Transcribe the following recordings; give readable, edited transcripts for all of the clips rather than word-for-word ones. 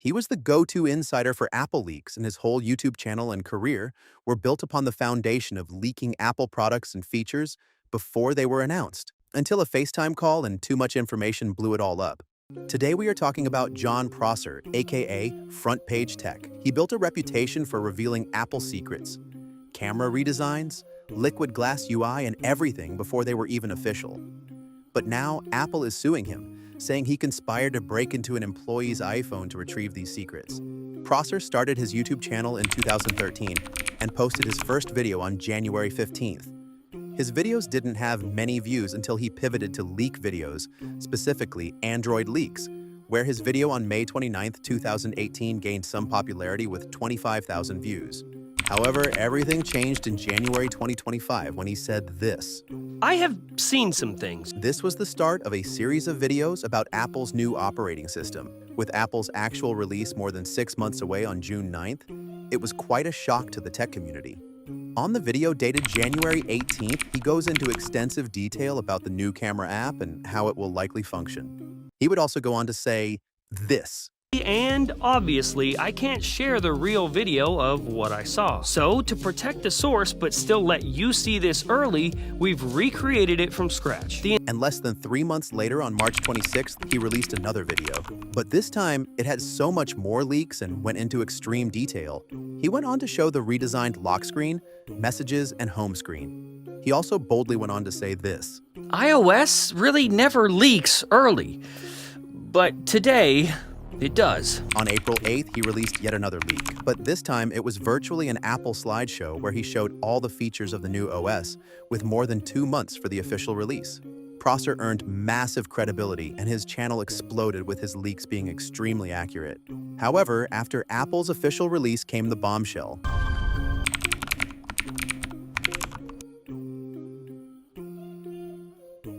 He was the go-to insider for Apple leaks, and his whole YouTube channel and career were built upon the foundation of leaking Apple products and features before they were announced, until a FaceTime call and too much information blew it all up. Today we are talking about John Prosser, aka Front Page Tech. He built a reputation for revealing Apple secrets, camera redesigns, liquid glass UI, and everything before they were even official. But now Apple is suing him, saying he conspired to break into an employee's iPhone to retrieve these secrets. Prosser started his YouTube channel in 2013 and posted his first video on January 15th. His videos didn't have many views until he pivoted to leak videos, specifically Android leaks, where his video on May 29, 2018 gained some popularity with 25,000 views. However, everything changed in January 2025 when he said this. I have seen some things. This was the start of a series of videos about Apple's new operating system. With Apple's actual release more than 6 months away on June 9th, it was quite a shock to the tech community. On the video dated January 18th, he goes into extensive detail about the new camera app and how it will likely function. He would also go on to say this. And obviously, I can't share the real video of what I saw. So, to protect the source but still let you see this early, we've recreated it from scratch. And less than 3 months later, on March 26th, he released another video. But this time, it had so much more leaks and went into extreme detail. He went on to show the redesigned lock screen, messages, and home screen. He also boldly went on to say this. iOS really never leaks early. But today, it does. On April 8th, he released yet another leak, but this time it was virtually an Apple slideshow where he showed all the features of the new OS with more than 2 months for the official release. Prosser earned massive credibility and his channel exploded with his leaks being extremely accurate. However, after Apple's official release came the bombshell.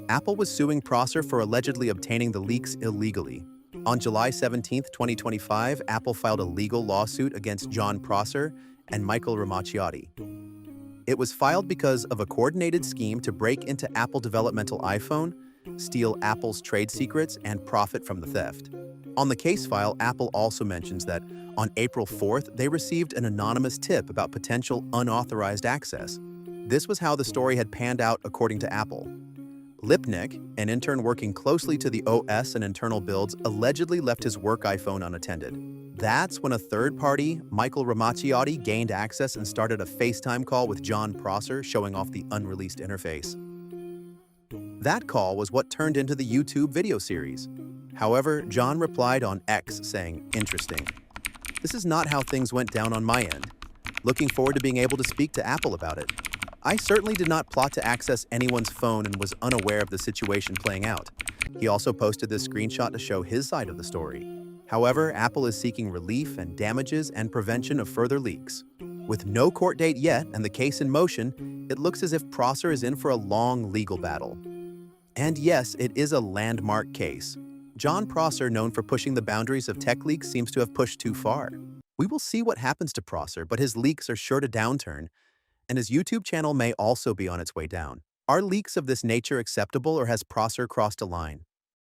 Apple was suing Prosser for allegedly obtaining the leaks illegally. On July 17, 2025, Apple filed a legal lawsuit against John Prosser and Michael Ramacchiotti. It was filed because of a coordinated scheme to break into Apple developmental iPhone, steal Apple's trade secrets, and profit from the theft. On the case file, Apple also mentions that on April 4th, they received an anonymous tip about potential unauthorized access. This was how the story had panned out according to Apple. Lipnick, an intern working closely to the OS and internal builds, allegedly left his work iPhone unattended. That's when a third party, Michael Ramacchiotti, gained access and started a FaceTime call with John Prosser, showing off the unreleased interface. That call was what turned into the YouTube video series. However, John replied on X saying, "Interesting. This is not how things went down on my end. Looking forward to being able to speak to Apple about it. I certainly did not plot to access anyone's phone and was unaware of the situation playing out." He also posted this screenshot to show his side of the story. However, Apple is seeking relief and damages and prevention of further leaks. With no court date yet and the case in motion, it looks as if Prosser is in for a long legal battle. And yes, it is a landmark case. John Prosser, known for pushing the boundaries of tech leaks, seems to have pushed too far. We will see what happens to Prosser, but his leaks are sure to downturn, and his YouTube channel may also be on its way down. Are leaks of this nature acceptable, or has Prosser crossed a line?